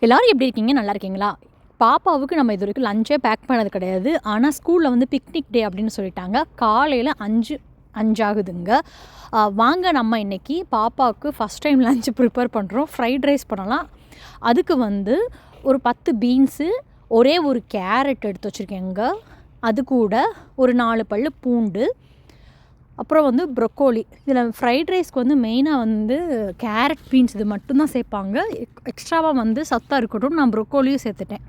எல்லோரும் எப்படி இருக்கீங்க? நல்லா இருக்கீங்களா? பாப்பாவுக்கு நம்ம இது வரைக்கும் லஞ்சே பேக் பண்ணது கிடையாது. ஆனால் ஸ்கூலில் வந்து பிக்னிக் டே அப்படின்னு சொல்லிட்டாங்க. காலையில் 5 ஆகுதுங்க. வாங்க நம்ம இன்றைக்கி பாப்பாவுக்கு ஃபஸ்ட் டைம் லஞ்ச் ப்ரிப்பேர் பண்ணுறோம். ஃப்ரைட் ரைஸ் பண்ணலாம். அதுக்கு வந்து ஒரு 10 பீன்ஸு, ஒரே ஒரு கேரட் எடுத்து வச்சுருக்கேங்க. அது கூட ஒரு 4 பல் பூண்டு, அப்புறம் வந்து ப்ரொக்கோலி. இதில் ஃப்ரைட் ரைஸ்க்கு வந்து மெயினாக வந்து கேரட், பீன்ஸ் இது மட்டும்தான் சேர்ப்பாங்க. எக்ஸ்ட்ராவாக வந்து சத்தாக இருக்கட்டும் நான் ப்ரொக்கோலியும் சேர்த்துட்டேன்.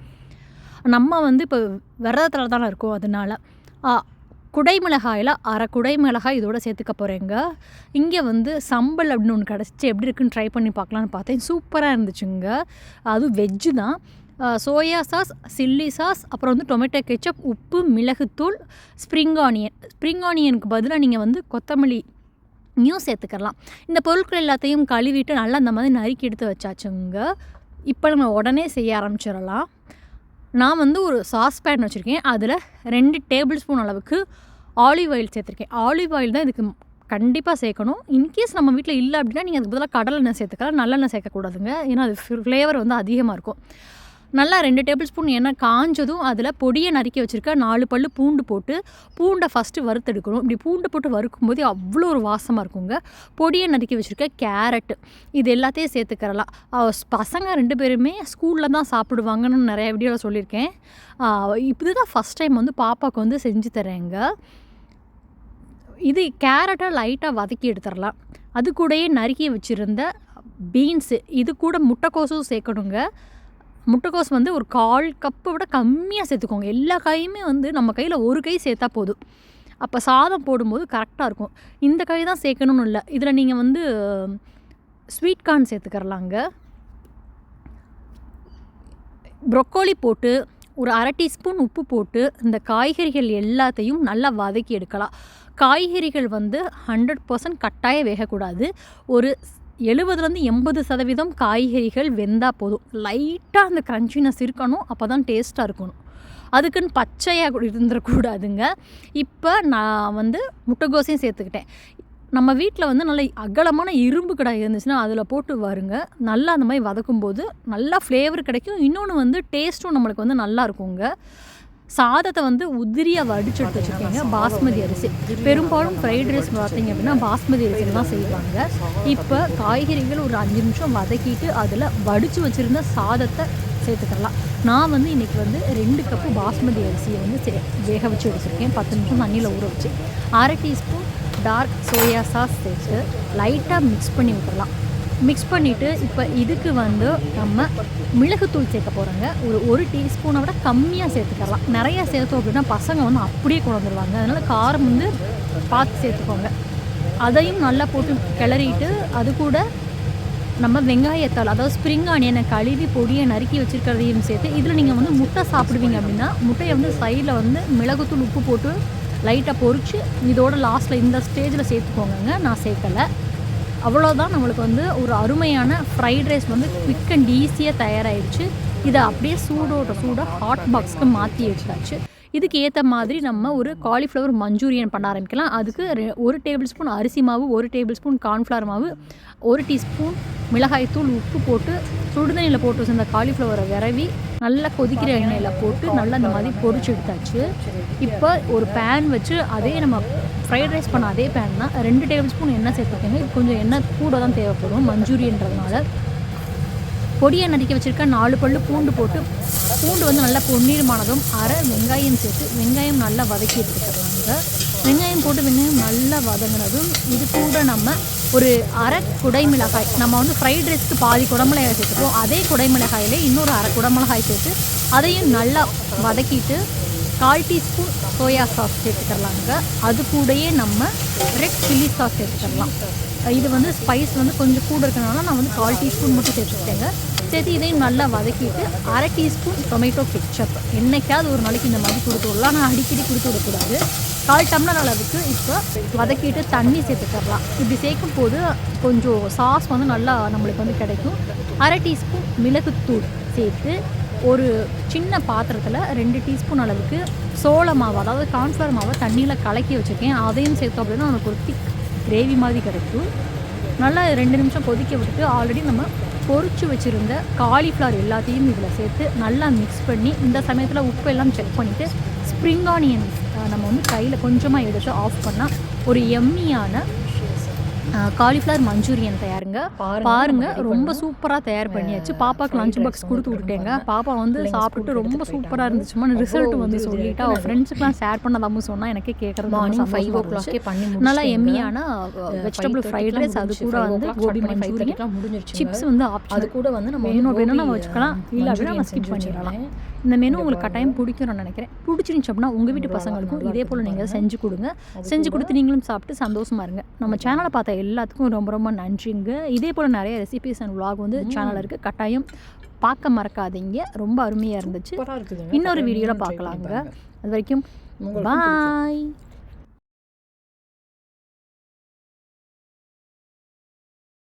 நம்ம வந்து இப்போ விரதத்தில் தானே இருக்கோம். அதனால் குடைமிளகாயில் அரை குடைமிளகாய் இதோட சேர்த்துக்க போகிறேங்க. இங்கே வந்து சம்பல் அப்படின்னு ஒன்று கிடச்சி எப்படி இருக்குன்னு ட்ரை பண்ணி பார்க்கலான்னு பார்த்தேன். சூப்பராக இருந்துச்சுங்க. அதுவும் வெஜ்ஜு தான். சோயா சாஸ், சில்லி சாஸ், அப்புறம் வந்து டொமேட்டோ கெச்சப், உப்பு, மிளகுத்தூள், ஸ்ப்ரிங் ஆனியனுக்கு பதிலாக நீங்கள் வந்து கொத்தமல்லியும் சேர்த்துக்கலாம். இந்த பொருட்கள் எல்லாத்தையும் கழுவிட்டு நல்லா அந்த மாதிரி நறுக்கி எடுத்து வச்சாச்சுங்க. இப்போ நம்ம உடனே செய்ய ஆரம்பிச்சிடலாம். நான் வந்து ஒரு சாஸ் பேன் வச்சுருக்கேன். அதில் 2 டேபிள் ஸ்பூன் அளவுக்கு ஆலிவ் ஆயில் சேர்த்துருக்கேன். ஆலிவ் ஆயில் தான் இதுக்கு கண்டிப்பாக சேர்க்கணும். இன்கேஸ் நம்ம வீட்டில் இல்லை அப்படின்னா நீங்கள் அதுக்கு பதிலாக கடலெண்ணெய் சேர்த்துக்கலாம். நல்லெண்ணெய் சேர்க்கக்கூடாதுங்க. ஏன்னா அது ஃப்ளேவர் வந்து அதிகமாக இருக்கும். நல்லா 2 டேபிள் ஸ்பூன் எண்ணெய் காஞ்சதும் அதில் பொடியை நறுக்கி வச்சுருக்க 4 பல் பூண்டு போட்டு பூண்டை ஃபஸ்ட்டு வறுத்தெடுக்கணும். இப்படி பூண்டு போட்டு வறுக்கும்போது அவ்வளோ ஒரு வாசமாக இருக்குங்க. பொடியை நறுக்கி வச்சுருக்க கேரட்டு இது எல்லாத்தையும் சேர்த்துக்கிறலாம். பசங்க 2 பேருமே ஸ்கூலில் தான் சாப்பிடுவாங்கன்னு நிறைய வீடியோவில் சொல்லியிருக்கேன். இதுதான் ஃபஸ்ட் டைம் வந்து பாப்பாவுக்கு வந்து செஞ்சு தரேங்க. இது கேரட்டை லைட்டாக வதக்கி எடுத்துடலாம். அது கூடயே நறுக்கி வச்சுருந்த பீன்ஸு இது கூட முட்டைக்கோசும் சேர்க்கணுங்க. முட்டைக்கோஸ் வந்து ஒரு 1/4 கப்பை விட கம்மியாக சேர்த்துக்கோங்க. எல்லா காயுமே வந்து நம்ம கையில் ஒரு கை சேர்த்தா போதும். அப்போ சாதம் போடும்போது கரெக்டாக இருக்கும். இந்த காய் தான் சேர்க்கணும்னு இல்லை. இதில் நீங்கள் வந்து ஸ்வீட் கார்ன் சேர்த்துக்கிறலாங்க. ப்ரொக்கோலி போட்டு ஒரு 1/2 டீஸ்பூன் உப்பு போட்டு இந்த காய்கறிகள் எல்லாத்தையும் நல்லா வதக்கி எடுக்கலாம். காய்கறிகள் வந்து 100% கட்டாயம் வேகக்கூடாது. ஒரு 70-80% காய்கறிகள் வெந்தால் போதும். லைட்டாக அந்த க்ரன்ச்சினஸ் இருக்கணும். அப்போ தான் டேஸ்ட்டாக இருக்கணும். அதுக்குன்னு பச்சையாக இருந்துடக்கூடாதுங்க. இப்போ நான் வந்து முட்டைக்கோசையும் சேர்த்துக்கிட்டேன். நம்ம வீட்டில் வந்து நல்ல அகலமான இரும்பு கடாய் இருந்துச்சுன்னா அதில் போட்டு வருங்க. நல்லா அந்த மாதிரி வதக்கும்போது நல்லா ஃப்ளேவர் கிடைக்கும். இன்னொன்று வந்து டேஸ்ட்டும் நம்மளுக்கு வந்து நல்லா இருக்குங்க. சாதத்தை வந்து உதிரியாக வடிச்சு எடுத்து வச்சுருக்கேங்க. பாஸ்மதி அரிசி பெரும்பாலும் ஃப்ரைட் ரைஸ் பார்த்திங்க அப்படின்னா பாஸ்மதி அரிசியில் தான் செய்வாங்க. இப்போ காய்கறிகள் ஒரு 5 நிமிஷம் வதக்கிட்டு அதில் வடித்து வச்சுருந்த சாதத்தை சேர்த்துக்கலாம். நான் வந்து இன்றைக்கி வந்து 2 கப்பு பாஸ்மதி அரிசியை வந்து வேக வச்சு எடுத்துருக்கேன். 10 நிமிஷம் தண்ணியில் ஊற வச்சு 1/2 டீஸ்பூன் டார்க் சோயா சாஸ் சேர்த்து லைட்டாக மிக்ஸ் பண்ணி விட்டுடலாம். மிக்ஸ் பண்ணிவிட்டு இப்போ இதுக்கு வந்து நம்ம மிளகுத்தூள் சேர்க்க போகிறோங்க. ஒரு டீஸ்பூனை விட கம்மியாக சேர்த்துக்கலாம். நிறையா சேர்த்தோம் அப்படின்னா பசங்க வந்து அப்படியே கொண்டு வந்துடுவாங்க. அதனால் காரம் வந்து பார்த்து சேர்த்துக்கோங்க. அதையும் நல்லா போட்டு கிளறிட்டு அது கூட நம்ம வெங்காயத்தால் அதாவது ஸ்ப்ரிங் ஆனியனை கழுவி பொடியை நறுக்கி வச்சுருக்கிறதையும் சேர்த்து இதில் நீங்கள் வந்து முட்டை சாப்பிடுவீங்க அப்படின்னா முட்டையை வந்து சைடில் வந்து மிளகுத்தூள் உப்பு போட்டு லைட்டாக பொரித்து இதோட லாஸ்ட்டில் இந்த ஸ்டேஜில் சேர்த்துக்கோங்க. நான் சேர்க்கலை. அவ்வளோதான். நம்மளுக்கு வந்து ஒரு அருமையான ஃப்ரைட் ரைஸ் வந்து குவிக் அண்ட் ஈஸியாக தயாராகிடுச்சு. இதை அப்படியே சூடாக ஹாட் பாக்ஸ்க்கு மாற்றி வச்சாச்சு. இதுக்கு ஏற்ற மாதிரி நம்ம ஒரு காலிஃப்ளவர் மஞ்சூரியன் பண்ண ஆரம்பிக்கலாம். அதுக்கு 1 டேபிள் ஸ்பூன் அரிசி மாவு, 1 டேபிள் ஸ்பூன் கார்ன்ஃப்ளவர் மாவு, 1 டீஸ்பூன் மிளகாய்த்தூள், உப்பு போட்டு சுடுதண்ணியில் போட்டு வச்சிருந்த காலிஃப்ளவரை விரவி நல்லா கொதிக்கிற எண்ணெயில் போட்டு நல்லா இந்த மாதிரி பொரிச்சு எடுத்தாச்சு. இப்போ ஒரு பேன் வச்சு அதே நம்ம ஃப்ரைட் ரைஸ் பண்ண அதே பேன் தான் 2 டேபிள் ஸ்பூன் எண்ணெய் சேர்த்துக்கோங்க. இது கொஞ்சம் எண்ணெய் கூட தான் தேவைப்படும் மஞ்சூரியன்றதுனால. பொடியை நறுக்கி வச்சுருக்க 4 பல் பூண்டு போட்டு பூண்டு வந்து நல்லா பொன்னிறமானதும் அரை வெங்காயம் சேர்த்து வெங்காயம் நல்லா வதக்கி எடுத்துக்கிறாங்க. வெங்காயம் போட்டு வெங்காயம் நல்லா வதங்கினதும் இது கூட நம்ம ஒரு அரை குடைமிளகாய், நம்ம வந்து ஃப்ரைட் ரைஸ்க்கு பாதி குடமிளகாய் சேர்த்துப்போம். அதே குடைமிளகாயிலே இன்னொரு அரை குடமிளகாய் சேர்த்து அதையும் நல்லா வதக்கிட்டு 1/4 டீஸ்பூன் சோயா சாஸ் சேர்த்துக்கலாங்க. அது கூடயே நம்ம ரெட் சில்லி சாஸ் சேர்த்துக்கலாம். இது வந்து ஸ்பைஸ் வந்து கொஞ்சம் கூட இருக்கிறனால நான் வந்து 1/4 டீஸ்பூன் மட்டும் சேர்த்துக்கிட்டேங்க. சேர்த்து இதையும் நல்லா வதக்கிட்டு 1/2 டீஸ்பூன் டொமேட்டோ கெச்சப் என்னைக்காவது ஒரு நாளைக்கு இந்த மாதிரி கொடுத்து விடலாம். ஆனால் அடிக்கடி கொடுத்து விடக்கூடாது. 1/4 டம்ளர் அளவுக்கு இப்போ வதக்கிட்டு தண்ணி சேர்த்துக்கலாம். இப்படி சேர்க்கும் போது கொஞ்சம் சாஸ் வந்து நல்லா நம்மளுக்கு வந்து கிடைக்கும். 1/2 டீஸ்பூன் மிளகுத்தூள் சேர்த்து ஒரு சின்ன பாத்திரத்தில் 2 டீஸ்பூன் அளவுக்கு சோள மாவு அதாவது கார்ன்ஃப்ளவர் மாவை தண்ணியில் கலக்கி வச்சுருக்கேன். அதையும் சேர்த்தோம் அப்படின்னா நமக்கு ஒரு திக் கிரேவி மாதிரி கிடைக்கும். நல்லா 2 நிமிஷம் கொதிக்க விட்டுட்டு ஆல்ரெடி நம்ம பொரிச்சு வச்சுருந்த காலிஃப்ளவர் எல்லாத்தையும் இதில் சேர்த்து நல்லா மிக்ஸ் பண்ணி இந்த சமயத்தில் உப்பு எல்லாம் செக் பண்ணிவிட்டு ஸ்ப்ரிங் ஆனியன்ஸ் நம்ம வந்து கையில் கொஞ்சமாக எடுத்து ஆஃப் பண்ணால் ஒரு எம்மியான காலிஃப்ளவர் மஞ்சூரியன் தயாருங்க. பாருங்கள் ரொம்ப சூப்பராக தயார் பண்ணியாச்சு. பாப்பாவுக்கு லஞ்ச் பாக்ஸ் கொடுத்து விட்டுட்டேங்க. பாப்பா வந்து சாப்பிட்டுட்டு ரொம்ப சூப்பராக இருந்துச்சுமா ரிசல்ட் வந்து சொல்லிவிட்டு அவள் ஃப்ரெண்ட்ஸுக்குலாம் ஷேர் பண்ணதாமல் சொன்னால் எனக்கே கேட்குறது மார்னிங் 5 o'clock பண்ணி நல்லா எம்மியான வெஜிடபிள் ஃப்ரைட் ரைஸ், அது கூட வந்து கோபி மஞ்சூரியன், முடிஞ்சிருச்சு. சிப்ஸ் வந்து ஆப்ஷன், அது கூட வந்து நம்ம வேணும் நம்ம வச்சுக்கலாம், இல்லை அப்படின்னா நம்ம ஸ்கிப் பண்ணிடலாம். இந்த மெனு உங்களுக்கு கட்டாயம் பிடிக்கும்னு நினைக்கிறேன். பிடிச்சிருந்துச்சு அப்படின்னா உங்கள் வீட்டு பசங்களுக்கும் இதே போல் நீங்கள் செஞ்சு கொடுங்க. செஞ்சு கொடுத்து நீங்களும் சாப்பிட்டு சந்தோஷமாக இருங்க. நம்ம சேனலை பார்த்த எல்லாத்துக்கும் ரொம்ப ரொம்ப நன்றிங்க. இதே போல் நிறைய ரெசிபிஸ் அண்ட் vlog வந்து சேனலில் இருக்குது. கட்டாயம் பார்க்க மறக்காதீங்க. ரொம்ப அருமையாக இருந்துச்சு. இன்னொரு வீடியோவில் பார்க்கலாங்க. அது வரைக்கும் பாய்.